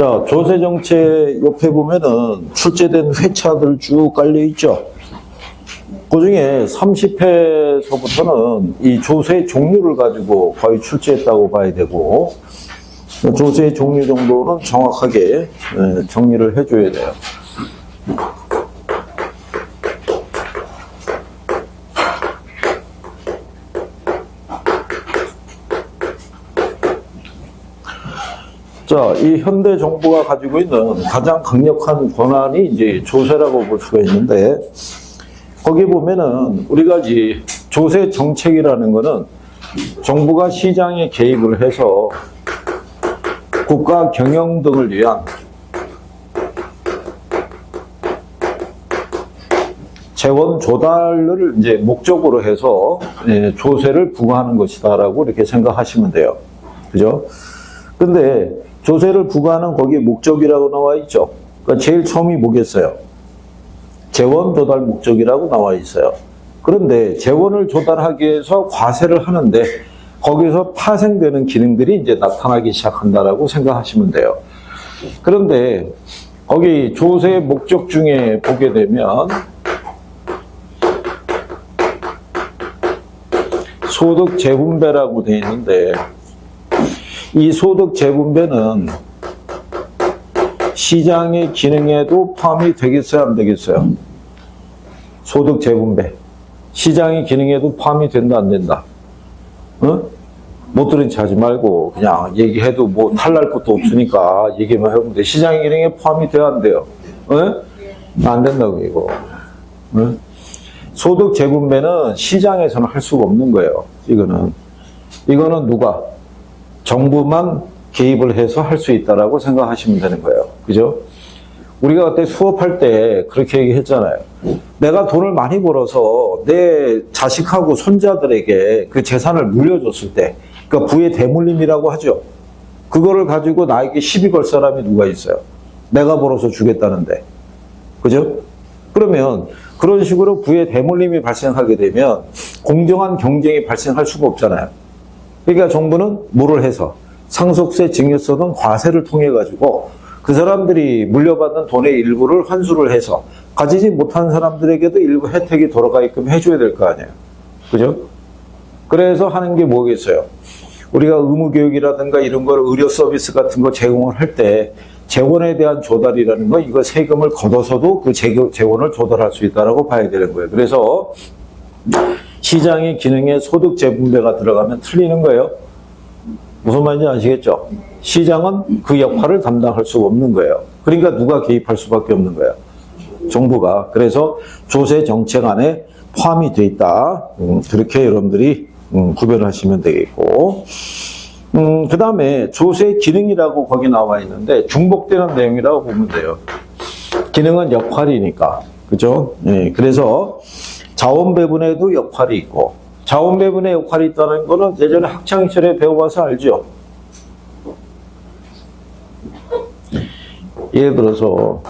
자, 조세정책 옆에 보면은 출제된 회차들 쭉 깔려 있죠. 그 중에 30회서부터는 이 조세 종류를 가지고 거의 출제했다고 봐야 되고, 조세 종류 정도는 정확하게 정리를 해줘야 돼요. 자, 이 현대 정부가 가지고 있는 가장 강력한 권한이 이제 조세라고 볼 수가 있는데, 거기 보면은 우리가 이제 조세 정책이라는 거는 정부가 시장에 개입을 해서 국가 경영 등을 위한 재원 조달을 이제 목적으로 해서 조세를 부과하는 것이다라고 이렇게 생각하시면 돼요. 그죠? 근데 조세를 부과하는 거기에 목적이라고 나와 있죠. 그러니까 제일 처음이 뭐겠어요? 재원 조달 목적이라고 나와 있어요. 그런데 재원을 조달하기 위해서 과세를 하는데 거기서 파생되는 기능들이 이제 나타나기 시작한다라고 생각하시면 돼요. 그런데 거기 조세 목적 중에 보게 되면 소득 재분배라고 되어 있는데, 이 소득 재분배는 시장의 기능에도 포함이 되겠어요, 안 되겠어요? 소득 재분배. 시장의 기능에도 포함이 된다, 안 된다? 어? 못 들은 체 하지 말고 그냥 얘기해도 뭐 탈날 것도 없으니까 얘기만 해보면 돼. 시장의 기능에 포함이 돼야 안 돼요? 어? 안 된다고, 이거. 어? 소득 재분배는 시장에서는 할 수가 없는 거예요. 이거는 누가? 정부만 개입을 해서 할 수 있다라고 생각하시면 되는 거예요. 그죠? 우리가 그때 수업할 때 그렇게 얘기했잖아요. 내가 돈을 많이 벌어서 내 자식하고 손자들에게 그 재산을 물려줬을 때, 그러니까 부의 대물림이라고 하죠. 그거를 가지고 나에게 시비 걸 사람이 누가 있어요? 내가 벌어서 주겠다는데. 그죠? 그러면 그런 식으로 부의 대물림이 발생하게 되면 공정한 경쟁이 발생할 수가 없잖아요. 그러니까 정부는 뭐를 해서 상속세, 증여세 등 과세를 통해 가지고 그 사람들이 물려받는 돈의 일부를 환수를 해서 가지지 못한 사람들에게도 일부 혜택이 돌아가게끔 해줘야 될 거 아니에요. 그죠? 그래서 하는 게 뭐겠어요? 우리가 의무교육이라든가 이런 걸 의료 서비스 같은 거 제공을 할 때 재원에 대한 조달이라는 거, 이거 세금을 걷어서도 그 재원을 조달할 수 있다라고 봐야 되는 거예요. 그래서 시장의 기능에 소득 재분배가 들어가면 틀리는 거예요. 무슨 말인지 아시겠죠? 시장은 그 역할을 담당할 수가 없는 거예요. 그러니까 누가 개입할 수밖에 없는 거예요? 정부가. 그래서 조세 정책 안에 포함이 돼 있다. 그렇게 여러분들이 구별하시면 되겠고, 그 다음에 조세 기능이라고 거기 나와 있는데 중복되는 내용이라고 보면 돼요. 기능은 역할이니까. 그죠? 예, 그래서 자원 배분에도 역할이 있고, 자원 배분의 역할이 있다는 거는 예전에 학창시절에 배워봐서 알죠? 예를 들어서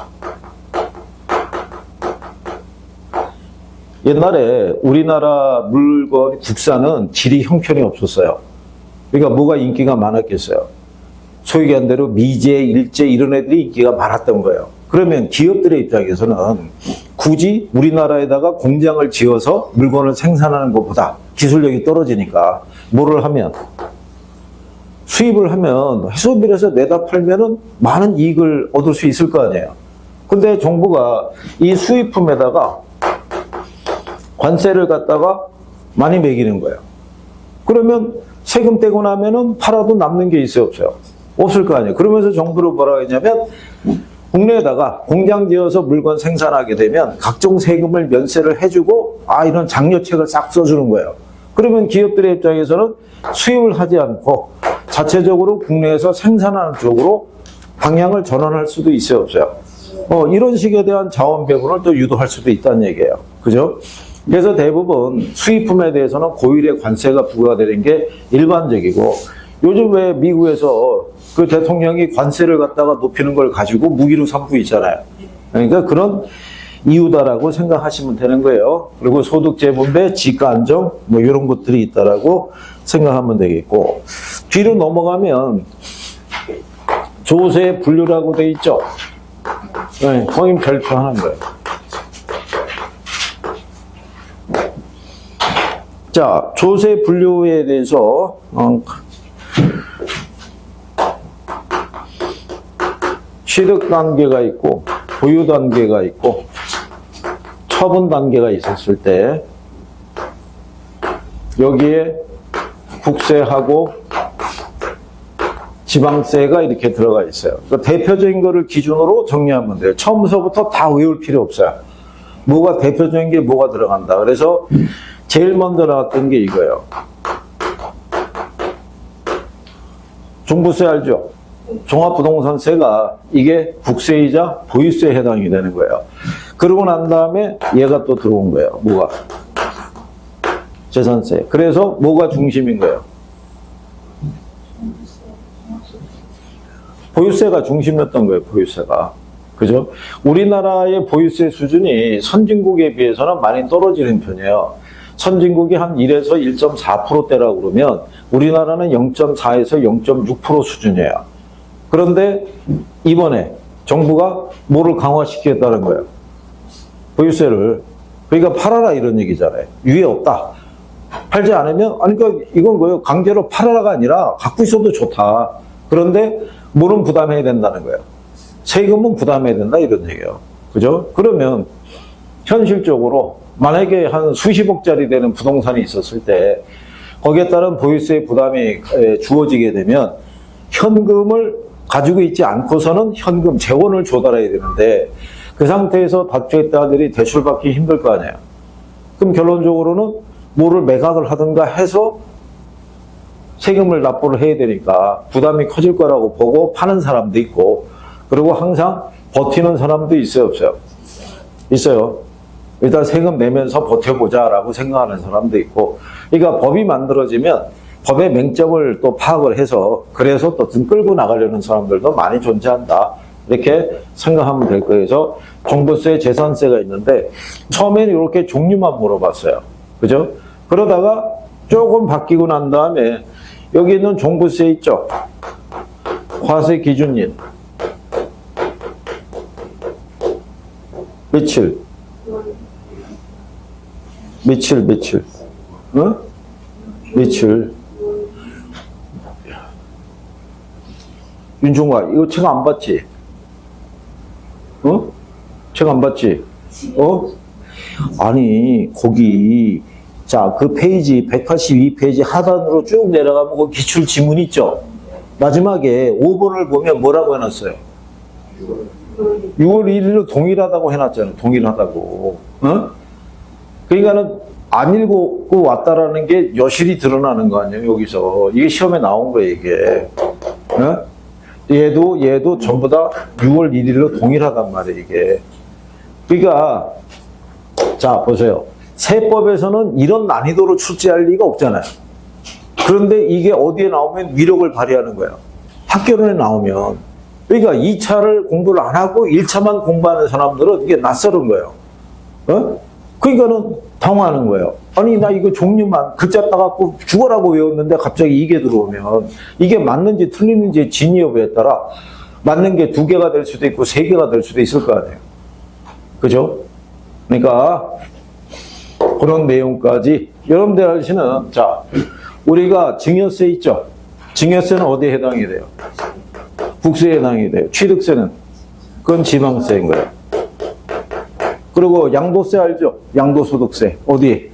옛날에 우리나라 물건 국산은 질이 형편이 없었어요. 그러니까 뭐가 인기가 많았겠어요? 소위 얘기한 대로 미제, 일제 이런 애들이 인기가 많았던 거예요. 그러면 기업들의 입장에서는 굳이 우리나라에다가 공장을 지어서 물건을 생산하는 것보다 기술력이 떨어지니까 뭐를 하면, 수입을 하면 해소비에서 내다 팔면은 많은 이익을 얻을 수 있을 거 아니에요. 근데 정부가 이 수입품에다가 관세를 갖다가 많이 매기는 거예요. 그러면 세금 떼고 나면은 팔아도 남는 게 있어요, 없어요? 없을 거 아니에요. 그러면서 정부를 뭐라고 했냐면, 국내에다가 공장 지어서 물건 생산하게 되면 각종 세금을 면세를 해주고, 이런 장려책을 싹 써주는 거예요. 그러면 기업들의 입장에서는 수입을 하지 않고 자체적으로 국내에서 생산하는 쪽으로 방향을 전환할 수도 있어요, 없어요? 이런 식에 대한 자원 배분을 또 유도할 수도 있다는 얘기예요. 그죠? 그래서 대부분 수입품에 대해서는 고율의 관세가 부과되는 게 일반적이고, 요즘 왜 미국에서 그 대통령이 관세를 갖다가 높이는 걸 가지고 무기로 삼고 있잖아요. 그러니까 그런 이유다라고 생각하시면 되는 거예요. 그리고 소득 재분배, 지가 안정 뭐 이런 것들이 있다라고 생각하면 되겠고, 뒤로 넘어가면 조세 분류라고 돼 있죠. 네, 성인 별표하는 거예요. 자, 조세 분류에 대해서 취득 단계가 있고 보유 단계가 있고 처분 단계가 있었을 때 여기에 국세하고 지방세가 이렇게 들어가 있어요. 그러니까 대표적인 거를 기준으로 정리하면 돼요. 처음부터 다 외울 필요 없어요. 뭐가 대표적인 게 뭐가 들어간다. 그래서 제일 먼저 나왔던 게 이거예요. 종부세 알죠? 종합부동산세가 이게 국세이자 보유세에 해당이 되는 거예요. 그러고 난 다음에 얘가 또 들어온 거예요. 뭐가? 재산세. 그래서 뭐가 중심인 거예요? 보유세가 중심이었던 거예요. 보유세가. 그죠? 우리나라의 보유세 수준이 선진국에 비해서는 많이 떨어지는 편이에요. 선진국이 한 1에서 1.4%대라고 그러면 우리나라는 0.4에서 0.6% 수준이에요. 그런데 이번에 정부가 뭐를 강화시키겠다는 거예요? 보유세를. 그러니까 팔아라 이런 얘기잖아요. 유예 없다. 팔지 않으면, 아니, 그러니까 이건 뭐예요? 강제로 팔아라가 아니라 갖고 있어도 좋다. 그런데 뭐는 부담해야 된다는 거예요? 세금은 부담해야 된다 이런 얘기예요. 그죠? 그러면 현실적으로 만약에 한 수십억짜리 되는 부동산이 있었을 때 거기에 따른 보유세 부담이 주어지게 되면 현금을 가지고 있지 않고서는 현금 재원을 조달해야 되는데 그 상태에서 다주택자들이 대출받기 힘들 거 아니에요. 그럼 결론적으로는 뭐를 매각을 하든가 해서 세금을 납부를 해야 되니까 부담이 커질 거라고 보고 파는 사람도 있고 그리고 항상 버티는 사람도 있어요, 없어요? 있어요. 일단 세금 내면서 버텨보자라고 생각하는 사람도 있고 그러니까 법이 만들어지면 법의 맹점을 또 파악을 해서 그래서 또 등 끌고 나가려는 사람들도 많이 존재한다. 이렇게 생각하면 될 거예요. 그래서 종부세, 재산세가 있는데 처음에는 이렇게 종류만 물어봤어요. 그죠? 그러다가 조금 바뀌고 난 다음에 여기 있는 종부세 있죠? 과세 기준일. 며칠? 응? 며칠? 윤종아, 이거 책 안 봤지? 어? 책 안 봤지? 어? 아니, 거기, 자, 그 페이지, 182페이지 하단으로 쭉 내려가면 그 기출 지문 있죠? 마지막에 5번을 보면 뭐라고 해놨어요? 6월 1일로 동일하다고 해놨잖아요. 동일하다고. 어? 그러니까는 안 읽고 왔다라는 게 여실히 드러나는 거 아니에요, 여기서. 이게 시험에 나온 거예요, 이게. 어? 얘도 전부 다 6월 1일로 동일하단 말이에요, 이게. 그러니까, 자, 보세요. 세법에서는 이런 난이도로 출제할 리가 없잖아요. 그런데 이게 어디에 나오면 위력을 발휘하는 거예요. 학교론에 나오면. 그러니까 2차를 공부를 안 하고 1차만 공부하는 사람들은 이게 낯설은 거예요. 어? 그러니까는 당황하는 거예요. 아니, 나 이거 종류만 글자 따갖고 죽어라고 외웠는데 갑자기 이게 들어오면 이게 맞는지 틀리는지 진위 여부에 따라 맞는 게 2개가 될 수도 있고 3개가 될 수도 있을 거 아니에요. 그죠? 그러니까 그런 내용까지 여러분들 아시는, 자, 우리가 증여세 있죠? 증여세는 어디에 해당이 돼요? 국세에 해당이 돼요. 취득세는? 그건 지방세인 거예요. 그리고 양도세 알죠? 양도소득세. 어디?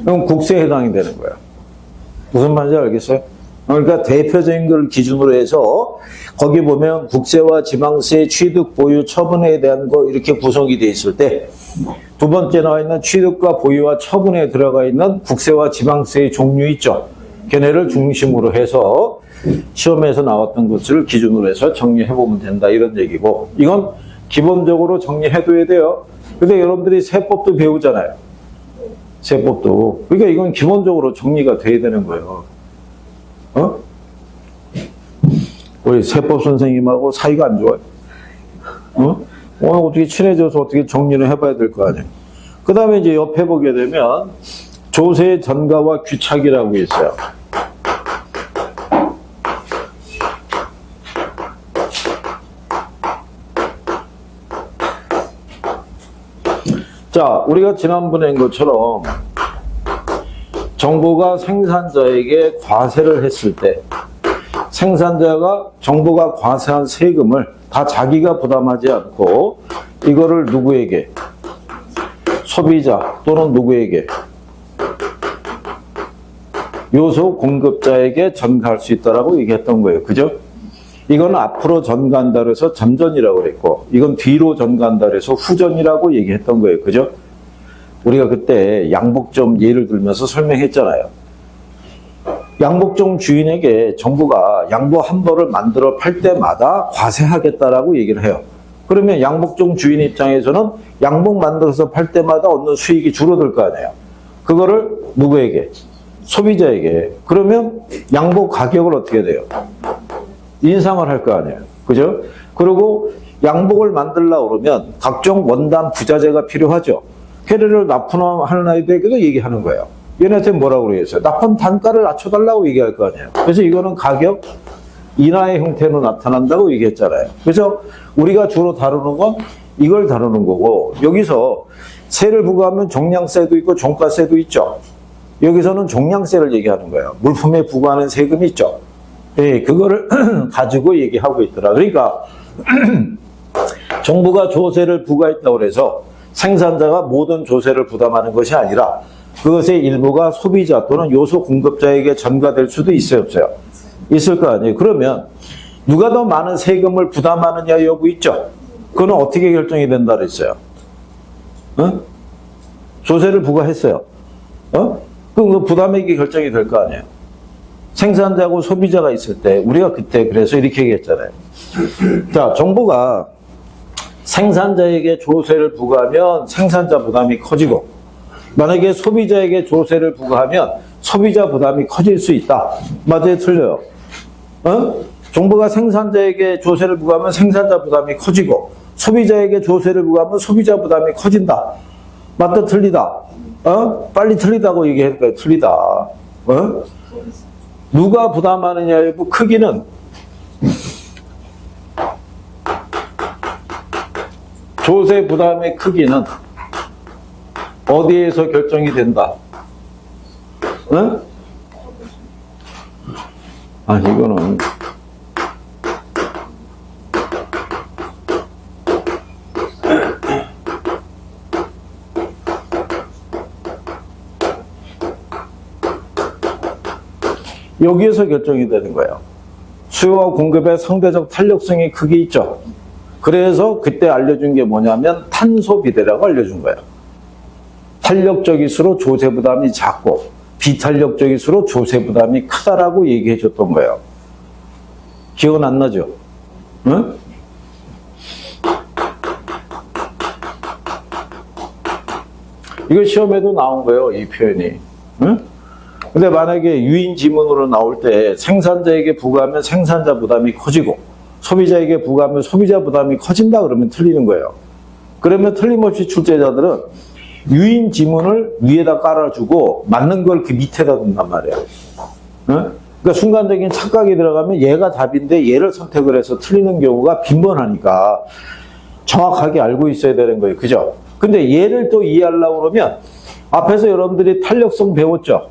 그럼 국세에 해당이 되는 거예요. 무슨 말인지 알겠어요? 그러니까 대표적인 걸 기준으로 해서 거기 보면 국세와 지방세, 취득, 보유, 처분에 대한 거 이렇게 구성이 돼 있을 때 두 번째 나와 있는 취득과 보유와 처분에 들어가 있는 국세와 지방세의 종류 있죠? 걔네를 중심으로 해서 시험에서 나왔던 것을 기준으로 해서 정리해보면 된다 이런 얘기고 이건 기본적으로 정리해둬야 돼요. 근데 여러분들이 세법도 배우잖아요. 세법도. 그러니까 이건 기본적으로 정리가 돼야 되는 거예요. 어? 우리 세법 선생님하고 사이가 안 좋아요. 어? 오늘 어떻게 친해져서 어떻게 정리를 해봐야 될 거 아니에요. 그 다음에 이제 옆에 보게 되면 조세 전가와 귀착이라고 있어요. 자, 우리가 지난번에 한 것처럼 정부가 생산자에게 과세를 했을 때 생산자가 정부가 과세한 세금을 다 자기가 부담하지 않고 이거를 누구에게? 소비자 또는 누구에게? 요소 공급자에게 전가할 수 있다라고 얘기했던 거예요. 그죠? 이건 앞으로 전가한다 그래서 전전이라고 그랬고, 이건 뒤로 전가한다 그래서 후전이라고 얘기했던 거예요. 그죠? 우리가 그때 양복점 예를 들면서 설명했잖아요. 양복점 주인에게 정부가 양복 한 벌을 만들어 팔 때마다 과세하겠다라고 얘기를 해요. 그러면 양복점 주인 입장에서는 양복 만들어서 팔 때마다 얻는 수익이 줄어들 거 아니에요. 그거를 누구에게? 소비자에게. 그러면 양복 가격을 어떻게 돼요? 인상을 할 거 아니에요. 그죠? 그리고 양복을 만들려고 그러면 각종 원단 부자재가 필요하죠. 걔네를 납품하는 아이들에게도 얘기하는 거예요. 얘네한테 뭐라고 그러겠어요? 납품 단가를 낮춰달라고 얘기할 거 아니에요. 그래서 이거는 가격 인하의 형태로 나타난다고 얘기했잖아요. 그래서 우리가 주로 다루는 건 이걸 다루는 거고, 여기서 세를 부과하면 종량세도 있고 종가세도 있죠. 여기서는 종량세를 얘기하는 거예요. 물품에 부과하는 세금이 있죠. 예, 그거를 가지고 얘기하고 있더라. 그러니까 정부가 조세를 부과했다고 해서 생산자가 모든 조세를 부담하는 것이 아니라 그것의 일부가 소비자 또는 요소 공급자에게 전가될 수도 있어요, 없어요? 있을 거 아니에요. 그러면 누가 더 많은 세금을 부담하느냐 여부 있죠? 그거는 어떻게 결정이 된다 그랬어요? 어? 조세를 부과했어요. 그럼 그 부담액이 결정이 될 거 아니에요. 생산자하고 소비자가 있을 때 우리가 그때 그래서 이렇게 얘기했잖아요. 자, 정부가 생산자에게 조세를 부과하면 생산자 부담이 커지고, 만약에 소비자에게 조세를 부과하면 소비자 부담이 커질 수 있다. 맞아요? 틀려요? 정부가 생산자에게 조세를 부과하면 생산자 부담이 커지고, 소비자에게 조세를 부과하면 소비자 부담이 커진다. 맞다? 틀리다? 빨리 틀리다고 얘기하니까 틀리다. 누가 부담하느냐의 크기는 조세 부담의 크기는 어디에서 결정이 된다? 아니, 이거는 여기에서 결정이 되는 거예요. 수요와 공급의 상대적 탄력성이 크게 있죠. 그래서 그때 알려준 게 뭐냐면 탄소 비례라고 알려준 거예요. 탄력적일수록 조세 부담이 작고 비탄력적일수록 조세 부담이 크다라고 얘기해 줬던 거예요. 기억은 안 나죠? 응? 이거 시험에도 나온 거예요, 이 표현이. 응? 근데 만약에 유인 지문으로 나올 때 생산자에게 부과하면 생산자 부담이 커지고 소비자에게 부과하면 소비자 부담이 커진다 그러면 틀리는 거예요. 그러면 틀림없이 출제자들은 유인 지문을 위에다 깔아주고 맞는 걸 그 밑에다 둔단 말이에요. 그러니까 순간적인 착각이 들어가면 얘가 답인데 얘를 선택을 해서 틀리는 경우가 빈번하니까 정확하게 알고 있어야 되는 거예요. 그죠? 근데 얘를 또 이해하려고 그러면 앞에서 여러분들이 탄력성 배웠죠?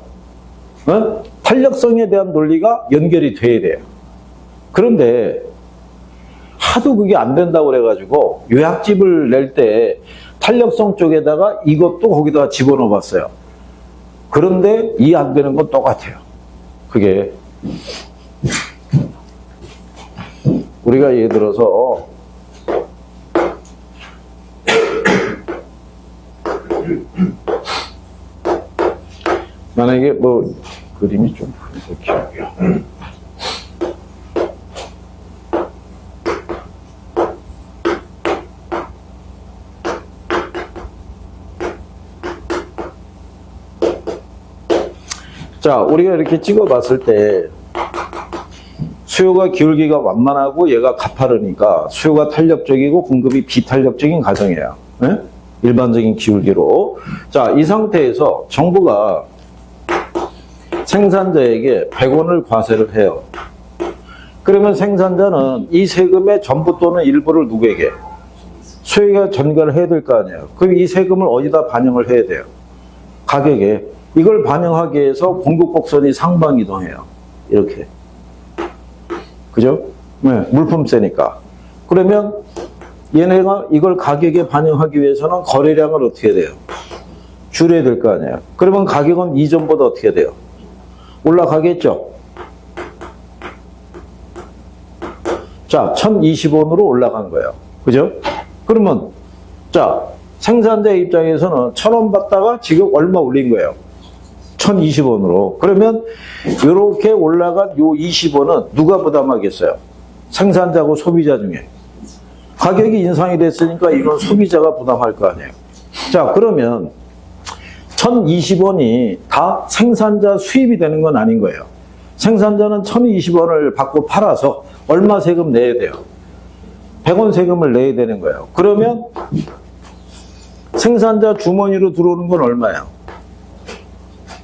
탄력성에 대한 논리가 연결이 돼야 돼요. 그런데 하도 그게 안 된다고 그래가지고 요약집을 낼 때 탄력성 쪽에다가 이것도 거기다가 집어넣어 봤어요. 그런데 이해 안 되는 건 똑같아요. 그게 우리가 예를 들어서 만약에 뭐 그림이 좀 기억이요. 자, 우리가 이렇게 찍어봤을 때 수요가 기울기가 완만하고 얘가 가파르니까 수요가 탄력적이고 공급이 비탄력적인 가정이에요. 네? 일반적인 기울기로. 자, 이 상태에서 정부가 생산자에게 100원을 과세를 해요. 그러면 생산자는 이 세금의 전부 또는 일부를 누구에게? 수요가 전가를 해야 될 거 아니에요. 그럼 이 세금을 어디다 반영을 해야 돼요? 가격에. 이걸 반영하기 위해서 공급 곡선이 상방이동해요. 이렇게. 그죠? 네, 물품세니까. 그러면 얘네가 이걸 가격에 반영하기 위해서는 거래량을 어떻게 해야 돼요? 줄여야 될 거 아니에요. 그러면 가격은 이전보다 어떻게 돼요? 올라가겠죠? 자, 1,020원으로 올라간 거예요. 그죠? 그러면, 자, 생산자 입장에서는 1,000원 받다가 지금 얼마 올린 거예요? 1,020원으로. 그러면, 이렇게 올라간 요 20원은 누가 부담하겠어요? 생산자고 소비자 중에. 가격이 인상이 됐으니까 이건 소비자가 부담할 거 아니에요. 자, 그러면, 1,020원이 다 생산자 수입이 되는 건 아닌 거예요. 생산자는 1,020원을 받고 팔아서 얼마 세금 내야 돼요? 100원 세금을 내야 되는 거예요. 그러면 생산자 주머니로 들어오는 건 얼마예요?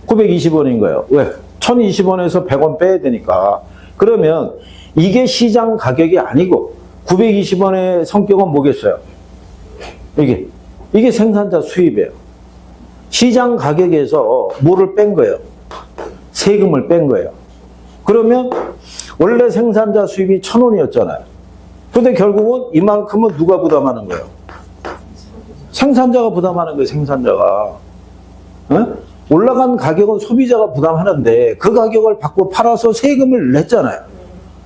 920원인 거예요. 왜? 1,020원에서 100원 빼야 되니까. 그러면 이게 시장 가격이 아니고 920원의 성격은 뭐겠어요? 이게 생산자 수입이에요. 시장 가격에서 뭐를 뺀 거예요? 세금을 뺀 거예요. 그러면 원래 생산자 수입이 1,000원이었잖아요. 근데 결국은 이만큼은 누가 부담하는 거예요? 생산자가 부담하는 거예요, 생산자가. 어? 올라간 가격은 소비자가 부담하는데 그 가격을 받고 팔아서 세금을 냈잖아요.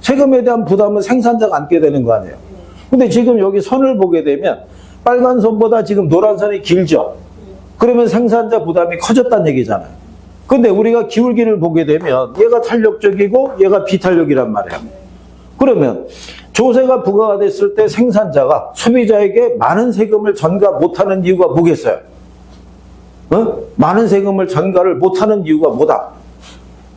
세금에 대한 부담은 생산자가 안게 되는 거 아니에요. 근데 지금 여기 선을 보게 되면 빨간 선보다 지금 노란 선이 길죠? 그러면 생산자 부담이 커졌다는 얘기잖아요. 근데 우리가 기울기를 보게 되면 얘가 탄력적이고 얘가 비탄력이란 말이에요. 그러면 조세가 부과가 됐을 때 생산자가 소비자에게 많은 세금을 전가 못하는 이유가 뭐겠어요? 많은 세금을 전가를 못하는 이유가 뭐다?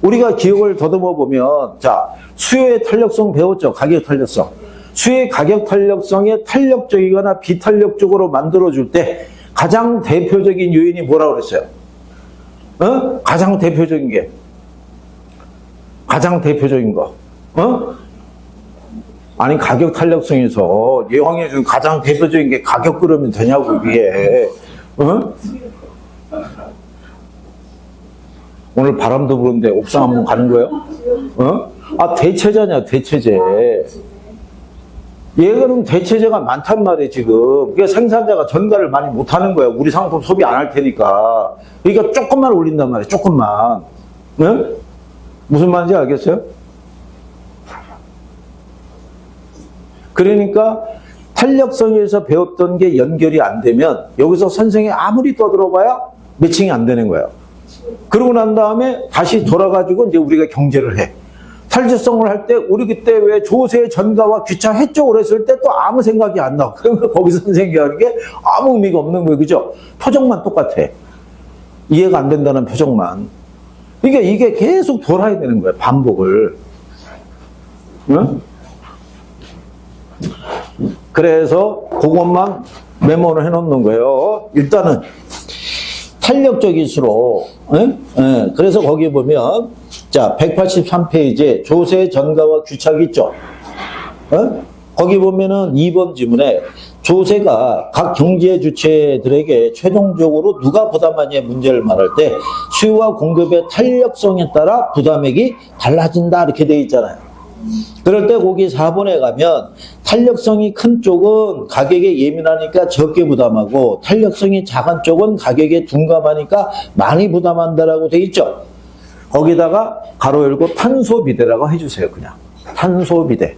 우리가 기억을 더듬어 보면, 자, 수요의 탄력성 배웠죠? 가격 탄력성. 수요의 가격 탄력성에 탄력적이거나 비탄력적으로 만들어줄 때 가장 대표적인 요인이 뭐라고 그랬어요? 가장 대표적인 게. 가장 대표적인 거. 아니, 가격 탄력성에서 예왕이 준 가장 대표적인 게 가격 그러면 되냐고, 이게. 오늘 바람도 부는데 옥상 한번 가는 거예요? 아, 대체자냐, 대체제. 얘는 대체제가 많단 말이에요, 지금. 그러니까 생산자가 전가를 많이 못 하는 거예요. 우리 상품 소비 안 할 테니까. 그러니까 조금만 올린단 말이에요, 조금만. 네? 무슨 말인지 알겠어요? 그러니까 탄력성에서 배웠던 게 연결이 안 되면 여기서 선생이 아무리 떠들어봐야 매칭이 안 되는 거예요. 그러고 난 다음에 다시 돌아가지고 이제 우리가 경제를 해. 탈주성을 할 때 우리 그때 왜 조세 전가와 귀차 했죠? 그랬을 때 또 아무 생각이 안 나. 그러면 거기서 선생님이 하는 게 아무 의미가 없는 거예요. 그죠? 표정만 똑같아. 이해가 안 된다는 표정만. 그러니까 이게 계속 돌아야 되는 거예요. 반복을. 응? 그래서 그것만 메모를 해놓는 거예요. 일단은 탄력적일수록, 그래서 거기 보면, 자, 183페이지에 조세 전가와 귀착 있죠? 거기 보면은 2번 지문에 조세가 각 경제 주체들에게 최종적으로 누가 부담하냐의 문제를 말할 때 수요와 공급의 탄력성에 따라 부담액이 달라진다 이렇게 되어 있잖아요. 그럴 때 거기 4번에 가면 탄력성이 큰 쪽은 가격에 예민하니까 적게 부담하고 탄력성이 작은 쪽은 가격에 둔감하니까 많이 부담한다라고 되어 있죠. 거기다가 가로 열고 탄소비대라고 해주세요. 그냥 탄소비대.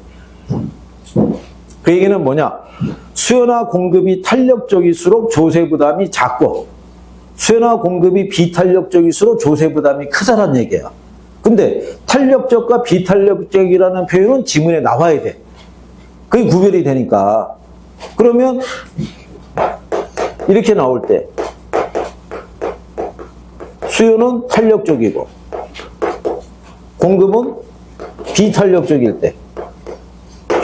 그 얘기는 뭐냐? 수요나 공급이 탄력적일수록 조세 부담이 작고 수요나 공급이 비탄력적일수록 조세 부담이 크다는 얘기예요. 근데 탄력적과 비탄력적이라는 표현은 지문에 나와야 돼. 그게 구별이 되니까. 그러면 이렇게 나올 때 수요는 탄력적이고 공급은 비탄력적일 때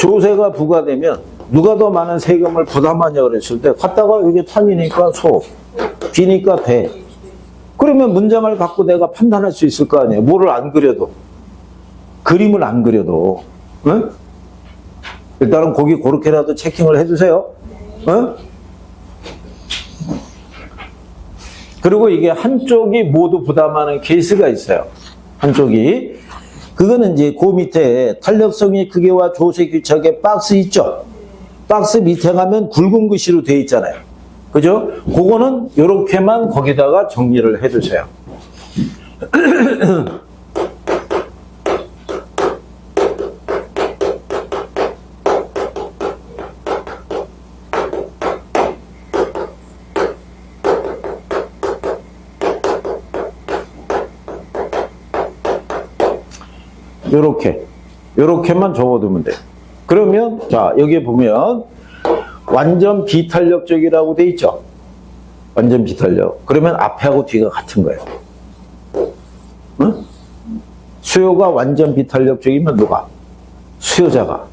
조세가 부과되면 누가 더 많은 세금을 부담하냐 그랬을 때 갔다가 이게 탄이니까 소, 비니까 배. 그러면 문장을 갖고 내가 판단할 수 있을 거 아니에요. 뭐를 안 그려도. 그림을 안 그려도. 응? 일단은 거기 그렇게라도 체킹을 해주세요. 어? 그리고 이게 한쪽이 모두 부담하는 케이스가 있어요. 한쪽이. 그거는 이제 그 밑에 탄력성의 크기와 조세 규칙의 박스 있죠? 박스 밑에 가면 굵은 글씨로 되어 있잖아요. 그죠? 그거는 이렇게만 거기다가 정리를 해주세요. 요렇게만 적어두면 돼요. 그러면 자 여기에 보면 완전 비탄력적이라고 돼 있죠. 완전 비탄력. 그러면 앞에하고 뒤가 같은 거예요. 응? 수요가 완전 비탄력적이면 누가? 수요자가.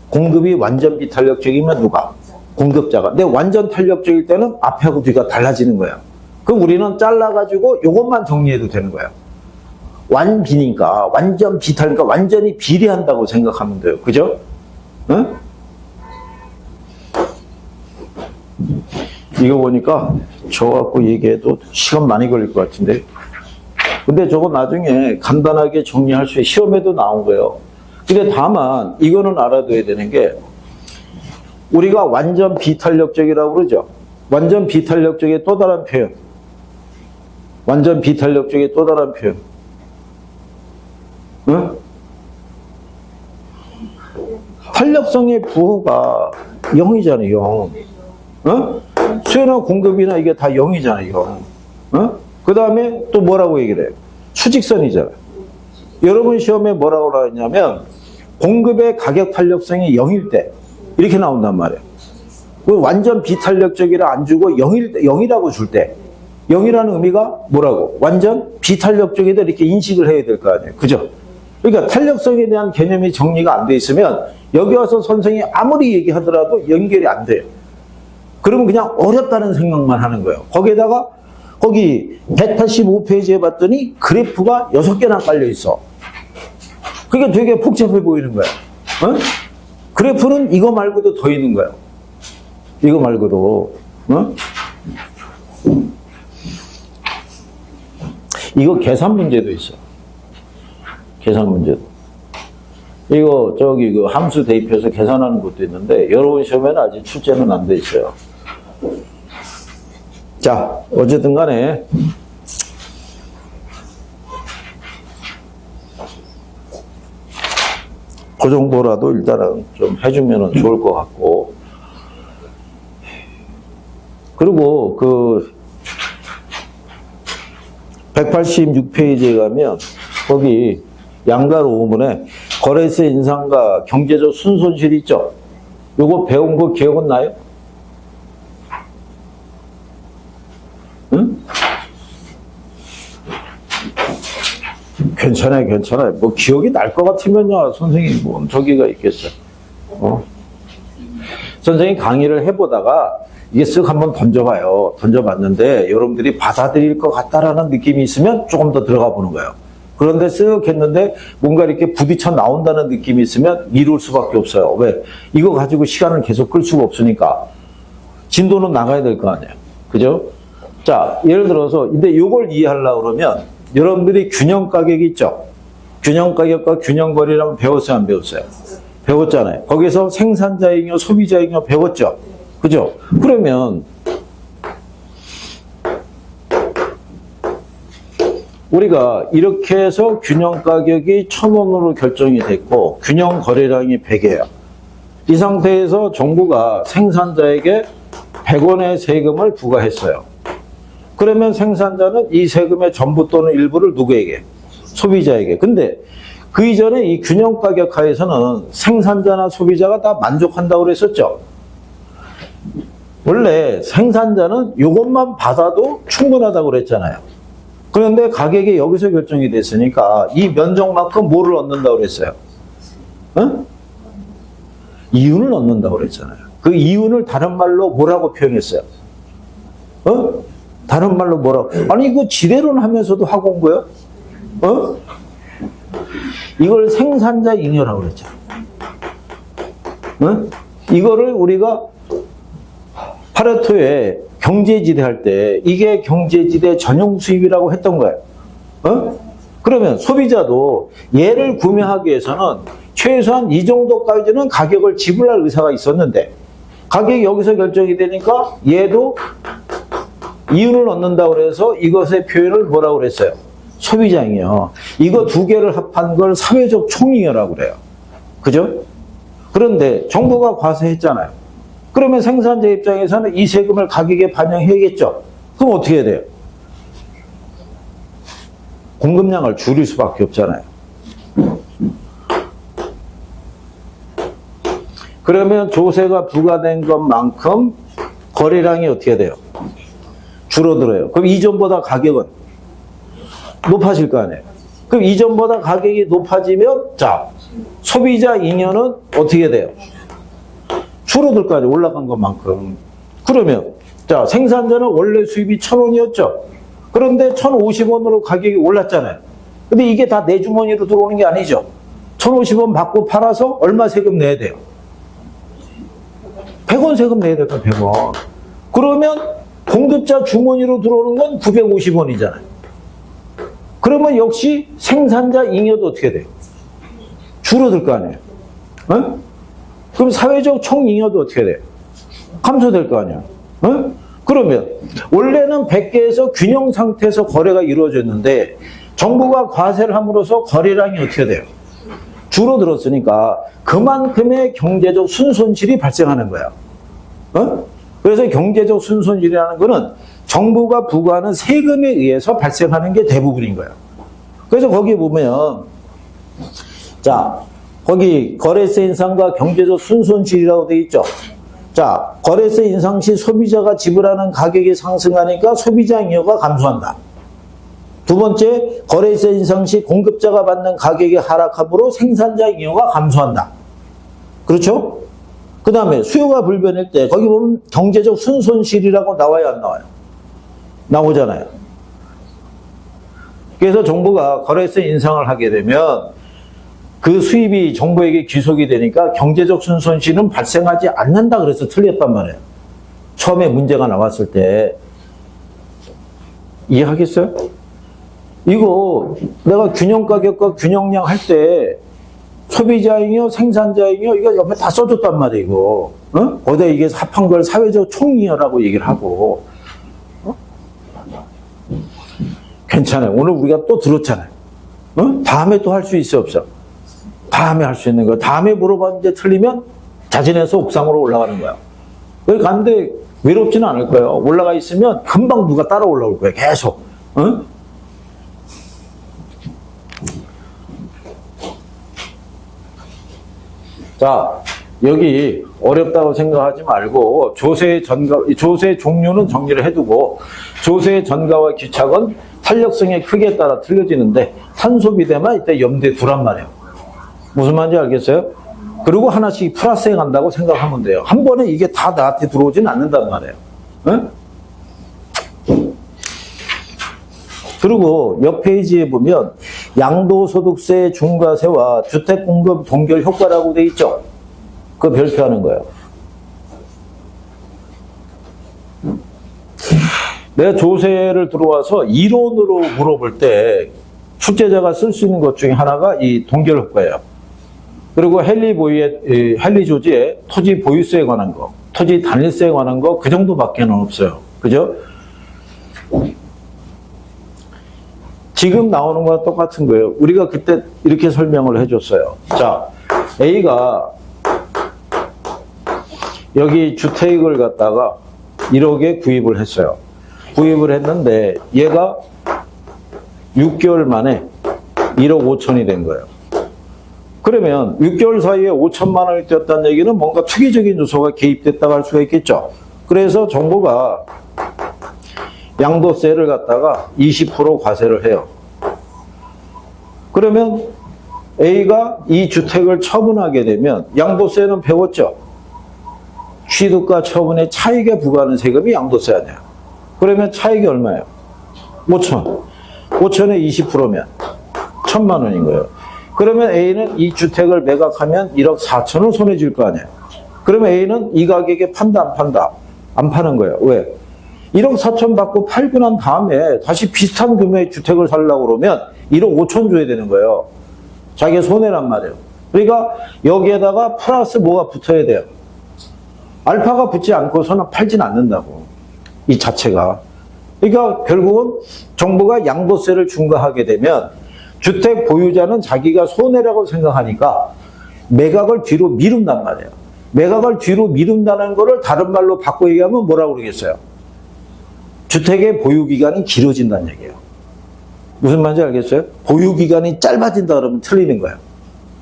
공급이 완전 비탄력적이면 누가? 공급자가. 근데 완전 탄력적일 때는 앞에하고 뒤가 달라지는 거예요. 그럼 우리는 잘라가지고 요것만 정리해도 되는 거예요. 완비니까, 완전 비탈니까 완전히 비례한다고 생각하면 돼요. 그죠? 응? 이거 보니까 저 갖고 얘기해도 시간 많이 걸릴 것 같은데. 근데 저거 나중에 간단하게 정리할 수 있어요. 시험에도 나온 거예요. 근데 다만 이거는 알아둬야 되는 게 우리가 완전 비탄력적이라고 그러죠. 완전 비탄력적의 또 다른 표현. 완전 비탄력적의 또 다른 표현. 응? 탄력성의 부호가 0이잖아요. 0. 응? 수요나 공급이나 이게 다 0이잖아요. 0. 응? 그 다음에 또 뭐라고 얘기를 해요? 수직선이잖아요. 여러분 시험에 뭐라고 하냐면 공급의 가격 탄력성이 0일 때 이렇게 나온단 말이에요. 완전 비탄력적이라 안 주고 0이라고 줄 때 0이라는 의미가 뭐라고? 완전 비탄력적이다 이렇게 인식을 해야 될 거 아니에요. 그죠? 그러니까 탄력성에 대한 개념이 정리가 안 돼 있으면 여기 와서 선생님이 아무리 얘기하더라도 연결이 안 돼요. 그러면 그냥 어렵다는 생각만 하는 거예요. 거기에다가 거기 185페이지에 봤더니 그래프가 6개나 깔려 있어. 그게 되게 복잡해 보이는 거야. 어? 그래프는 이거 말고도 더 있는 거예요. 이거 말고도. 어? 이거 계산 문제도 있어. 계산 문제도. 이거 저기 그 함수 대입해서 계산하는 것도 있는데 여러분 시험에는 아직 출제는 안 돼 있어요. 자, 어쨌든 간에 그 정도라도 일단은 좀 해주면 좋을 것 같고. 그리고 그 186페이지에 가면 거기 양가로 오문에 거래세 인상과 경제적 순손실 있죠? 요거 배운 거 기억은 나요? 응? 괜찮아요, 괜찮아요. 뭐 기억이 날 것 같으면요, 선생님 뭐 저기가 있겠어요. 선생님 강의를 해보다가 이게 쓱 한번 던져봐요. 던져봤는데 여러분들이 받아들일 것 같다라는 느낌이 있으면 조금 더 들어가 보는 거예요. 그런데 쓱 했는데 뭔가 이렇게 부딪혀 나온다는 느낌이 있으면 미룰 수밖에 없어요. 왜? 이거 가지고 시간을 계속 끌 수가 없으니까. 진도는 나가야 될 거 아니에요. 그죠? 자, 예를 들어서, 근데 이걸 이해하려고 그러면 여러분들이 균형 가격이 있죠? 균형 가격과 균형 거래라면 배웠어요, 안 배웠어요? 배웠잖아요. 거기서 생산자이익률, 소비자이익률 배웠죠? 그죠? 그러면 우리가 이렇게 해서 균형 가격이 1,000원으로 결정이 됐고 균형 거래량이 100이에요. 이 상태에서 정부가 생산자에게 100원의 세금을 부과했어요. 그러면 생산자는 이 세금의 전부 또는 일부를 누구에게? 소비자에게. 근데 그 이전에 이 균형 가격 하에서는 생산자나 소비자가 다 만족한다고 그랬었죠. 원래 생산자는 이것만 받아도 충분하다고 그랬잖아요. 그런데 가격이 여기서 결정이 됐으니까 이 면적만큼 뭐를 얻는다고 그랬어요? 어? 이윤을 얻는다고 그랬잖아요. 그 이윤을 다른 말로 뭐라고 표현했어요? 어? 다른 말로 뭐라고? 아니 이거 지대로는 하면서도 하고 온 거예요? 어? 이걸 생산자 잉여라고 그랬죠. 어? 이거를 우리가 파레토의 경제지대 할 때 이게 경제지대 전용 수입이라고 했던 거예요. 어? 그러면 소비자도 얘를 구매하기 위해서는 최소한 이 정도까지는 가격을 지불할 의사가 있었는데 가격이 여기서 결정이 되니까 얘도 이윤을 얻는다고 그래서 이것의 표현을 뭐라고 그랬어요? 소비자잉여. 이거 두 개를 합한 걸 사회적 총잉여라고 그래요. 그죠? 그런데 정부가 과세했잖아요. 그러면 생산자 입장에서는 이 세금을 가격에 반영해야겠죠. 그럼 어떻게 해야 돼요? 공급량을 줄일 수밖에 없잖아요. 그러면 조세가 부과된 것만큼 거래량이 어떻게 돼요? 줄어들어요. 그럼 이전보다 가격은 높아질 거 아니에요. 그럼 이전보다 가격이 높아지면 자, 소비자 잉여는 어떻게 돼요? 줄어들 거 아니에요. 올라간 것만큼. 그러면 자, 생산자는 원래 수입이 1,000원이었죠. 그런데 1,050원으로 가격이 올랐잖아요. 근데 이게 다 내 주머니로 들어오는 게 아니죠. 1,050원 받고 팔아서 얼마 세금 내야 돼요? 100원 세금 내야 돼요. 100원. 그러면 공급자 주머니로 들어오는 건 950원이잖아요. 그러면 역시 생산자 잉여도 어떻게 돼요? 줄어들 거 아니에요. 어? 그럼 사회적 총잉여도 어떻게 돼요? 감소될 거 아니에요. 어? 그러면 원래는 100개에서 균형 상태에서 거래가 이루어졌는데 정부가 과세를 함으로써 거래량이 어떻게 돼요? 줄어들었으니까 그만큼의 경제적 순손실이 발생하는 거야. 어? 그래서 경제적 순손실이라는 거는 정부가 부과하는 세금에 의해서 발생하는 게 대부분인 거야. 그래서 거기 보면 자, 거기 거래세 인상과 경제적 순손실이라고 돼 있죠. 자, 거래세 인상 시 소비자가 지불하는 가격이 상승하니까 소비자 잉여가 감소한다. 두 번째, 거래세 인상 시 공급자가 받는 가격이 하락함으로 생산자 잉여가 감소한다. 그렇죠? 그 다음에 수요가 불변일 때 거기 보면 경제적 순손실이라고 나와요, 안 나와요? 나오잖아요. 그래서 정부가 거래세 인상을 하게 되면 그 수입이 정부에게 귀속이 되니까 경제적 순손실은 발생하지 않는다 그래서 틀렸단 말이에요. 처음에 문제가 나왔을 때. 이해하겠어요? 이거 내가 균형가격과 균형량 할 때 소비자잉여, 생산자잉여 이거 옆에 다 써줬단 말이에요. 이거. 어? 거기다 이게 합한 걸 사회적 총잉여라고 얘기를 하고. 어? 괜찮아요. 오늘 우리가 또 들었잖아요. 어? 다음에 또 할 수 있어 없어? 다음에 할 수 있는 거. 다음에 물어봤는데 틀리면 자진해서 옥상으로 올라가는 거야. 거기 가는데 외롭지는 않을 거예요. 올라가 있으면 금방 누가 따라 올라올 거예요. 계속. 어? 자, 여기 어렵다고 생각하지 말고 조세의 종류는 정리를 해두고 조세의 전가와 귀착은 탄력성의 크기에 따라 틀려지는데 탄소비대만 이때 염두에 두란 말이에요. 무슨 말인지 알겠어요? 그리고 하나씩 플러스해 간다고 생각하면 돼요. 한 번에 이게 다 나한테 들어오진 않는단 말이에요. 응? 그리고 옆 페이지에 보면 양도소득세 중과세와 주택공급 동결 효과라고 돼 있죠. 그거 별표하는 거예요. 내가 조세를 들어와서 이론으로 물어볼 때 출제자가 쓸 수 있는 것 중에 하나가 이 동결 효과예요. 그리고 헨리 조지의 토지 보유세에 관한 거, 토지 단일세에 관한 거 그 정도밖에는 없어요. 그죠? 지금 나오는 거와 똑같은 거예요. 우리가 그때 이렇게 설명을 해줬어요. 자, A가 여기 주택을 갖다가 1억에 구입을 했어요. 구입을 했는데 얘가 6개월 만에 1억 5천이 된 거예요. 그러면 6개월 사이에 5천만 원이 뛰었다는 얘기는 뭔가 투기적인 요소가 개입됐다고 할 수가 있겠죠. 그래서 정부가 양도세를 갖다가 20% 과세를 해요. 그러면 A가 이 주택을 처분하게 되면 양도세는 배웠죠. 취득과 처분의 차익에 부과하는 세금이 양도세 아니야. 그러면 차익이 얼마예요? 5천. 5천에 20%면 1,000만 원인 거예요. 그러면 A는 이 주택을 매각하면 1억 4천을 손해 질 거 아니에요. 그러면 A는 이 가격에 판다 안 판다? 안 파는 거예요. 왜? 1억 4천 받고 팔고 난 다음에 다시 비슷한 규모의 주택을 살려고 그러면 1억 5천 줘야 되는 거예요. 자기의 손해란 말이에요. 그러니까 여기에다가 플러스 뭐가 붙어야 돼요. 알파가 붙지 않고서는 팔진 않는다고. 이 자체가. 그러니까 결국은 정부가 양도세를 중과하게 되면 주택 보유자는 자기가 손해라고 생각하니까 매각을 뒤로 미룬단 말이에요. 매각을 뒤로 미룬다는 거를 다른 말로 바꿔 얘기하면 뭐라고 그러겠어요? 주택의 보유기간이 길어진다는 얘기예요. 무슨 말인지 알겠어요? 보유기간이 짧아진다 그러면 틀리는 거예요.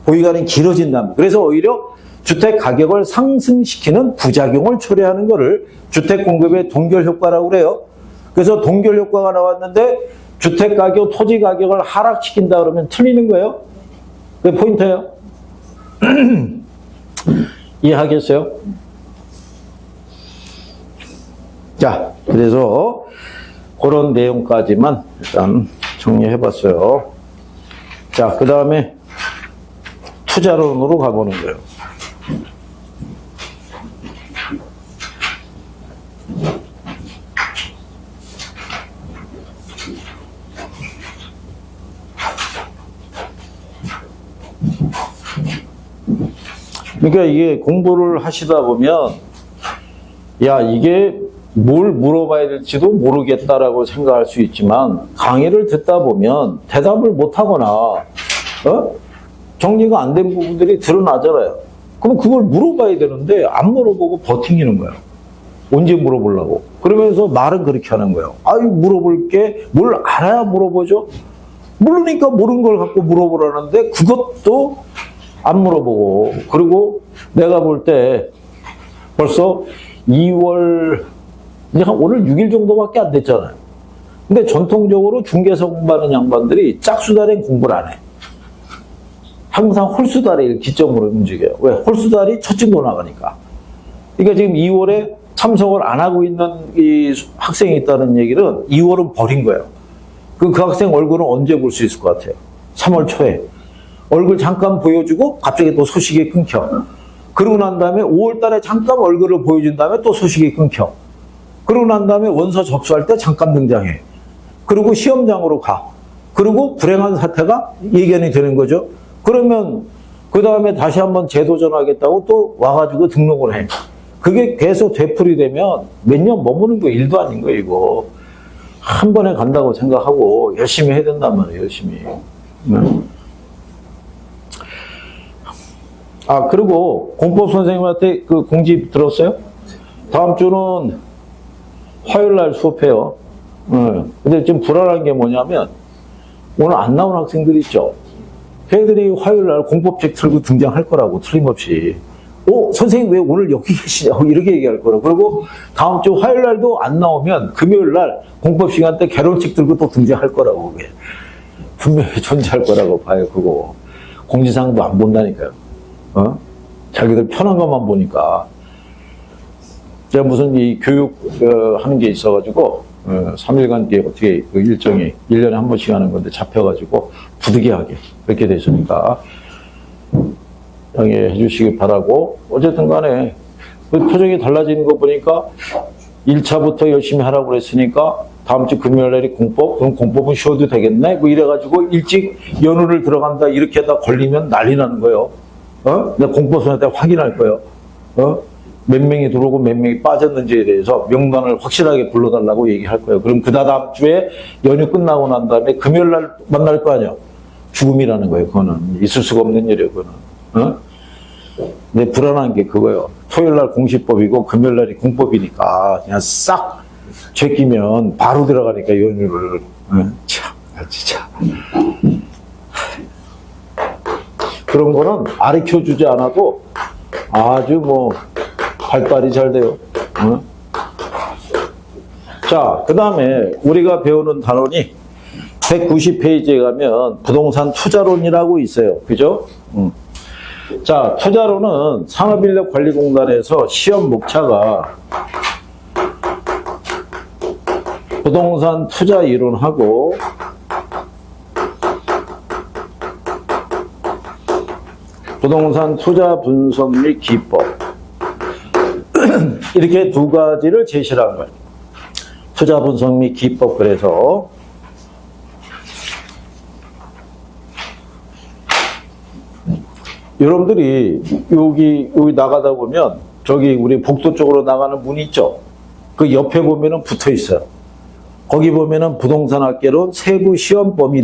보유기간이 길어진다면. 그래서 오히려 주택 가격을 상승시키는 부작용을 초래하는 거를 주택 공급의 동결 효과라고 그래요. 그래서 동결 효과가 나왔는데 주택 가격, 토지 가격을 하락시킨다 그러면 틀리는 거예요. 그게 포인트예요. 이해하겠어요? 자, 그래서 그런 내용까지만 일단 정리해봤어요. 자, 그 다음에 투자론으로 가보는 거예요. 그러니까 이게 공부를 하시다 보면 야, 이게 뭘 물어봐야 될지도 모르겠다라고 생각할 수 있지만 강의를 듣다 보면 대답을 못하거나 정리가 안 된 부분들이 드러나잖아요. 그럼 그걸 물어봐야 되는데 안 물어보고 버팅기는 거예요. 언제 물어보려고. 그러면서 말은 그렇게 하는 거예요. 아유, 물어볼 게 뭘 알아야 물어보죠. 모르니까 모르는 걸 갖고 물어보라는데 그것도 안 물어보고. 그리고 내가 볼 때 벌써 2월 이제 한 오늘 6일 정도밖에 안 됐잖아요. 근데 전통적으로 중개사 공부하는 양반들이 짝수다리 공부를 안 해. 항상 홀수다리를 기점으로 움직여요. 왜? 홀수다리 첫 진도 나가니까. 그러니까 지금 2월에 참석을 안 하고 있는 이 학생이 있다는 얘기는 2월은 버린 거예요. 그 학생 얼굴은 언제 볼 수 있을 것 같아요? 3월 초에. 얼굴 잠깐 보여주고 갑자기 또 소식이 끊겨. 그러고 난 다음에 5월 달에 잠깐 얼굴을 보여준 다음에 또 소식이 끊겨. 그러고 난 다음에 원서 접수할 때 잠깐 등장해. 그리고 시험장으로 가. 그리고 불행한 사태가 예견이 되는 거죠. 그러면 그 다음에 다시 한번 재도전하겠다고 또 와가지고 등록을 해. 그게 계속 되풀이되면 몇 년 머무는 거 일도 아닌 거예요, 이거. 한 번에 간다고 생각하고 열심히 해야 된단 말이에요, 열심히. 아, 그리고 공법 선생님한테 그 공지 들었어요? 다음 주는 화요일 날 수업해요. 근데 지금 불안한 게 뭐냐면 오늘 안 나온 학생들이 있죠. 걔들이 화요일 날 공법책 틀고 등장할 거라고, 틀림없이. 선생님 왜 오늘 여기 계시냐고 이렇게 얘기할 거라고. 그리고 다음 주 화요일 날도 안 나오면 금요일 날 공법 시간 때 개론책 들고 또 등장할 거라고. 그게 분명히 존재할 거라고 봐요, 그거. 공지사항도 안 본다니까요. 자기들 편한 것만 보니까. 제가 무슨 이 교육 하는 게 있어가지고 3일간 어떻게 그 일정이 1년에 한 번씩 하는 건데 잡혀가지고 부득이하게 그렇게 됐으니까 양해해 주시기 바라고. 어쨌든 간에 그 표정이 달라지는 거 보니까 1차부터 열심히 하라고 그랬으니까 다음 주 금요일 날이 공법? 그럼 공법은 쉬어도 되겠네? 뭐 이래가지고 일찍 연휴를 들어간다 이렇게 하다 걸리면 난리 나는 거예요. 내가 공법선한테 확인할 거예요. 몇 명이 들어오고 몇 명이 빠졌는지에 대해서 명단을 확실하게 불러달라고 얘기할 거예요. 그럼 그 다음 주에 연휴 끝나고 난 다음에 금요일 날 만날 거 아니에요. 죽음이라는 거예요. 그거는 있을 수가 없는 일이에요. 그거는. 근데 불안한 게 그거예요. 토요일 날 공시법이고 금요일 날이 공법이니까 그냥 싹 제끼면 바로 들어가니까 연휴를. 참, 진짜. 그런 거는 가르쳐 주지 않아도 아주 뭐 발달이 잘 돼요. 자, 그 다음에 우리가 배우는 단원이 190페이지에 가면 부동산 투자론이라고 있어요. 그죠? 자, 투자론은 산업인력관리공단에서 시험 목차가 부동산 투자 이론하고 부동산 투자 분석 및 기법 이렇게 두 가지를 제시를 한 거예요. 투자 분석 및 기법. 그래서 여러분들이 여기 나가다 보면 저기 우리 복도 쪽으로 나가는 문이 있죠. 그 옆에 보면은 붙어 있어요. 거기 보면은 부동산 학개론 세부 시험 범위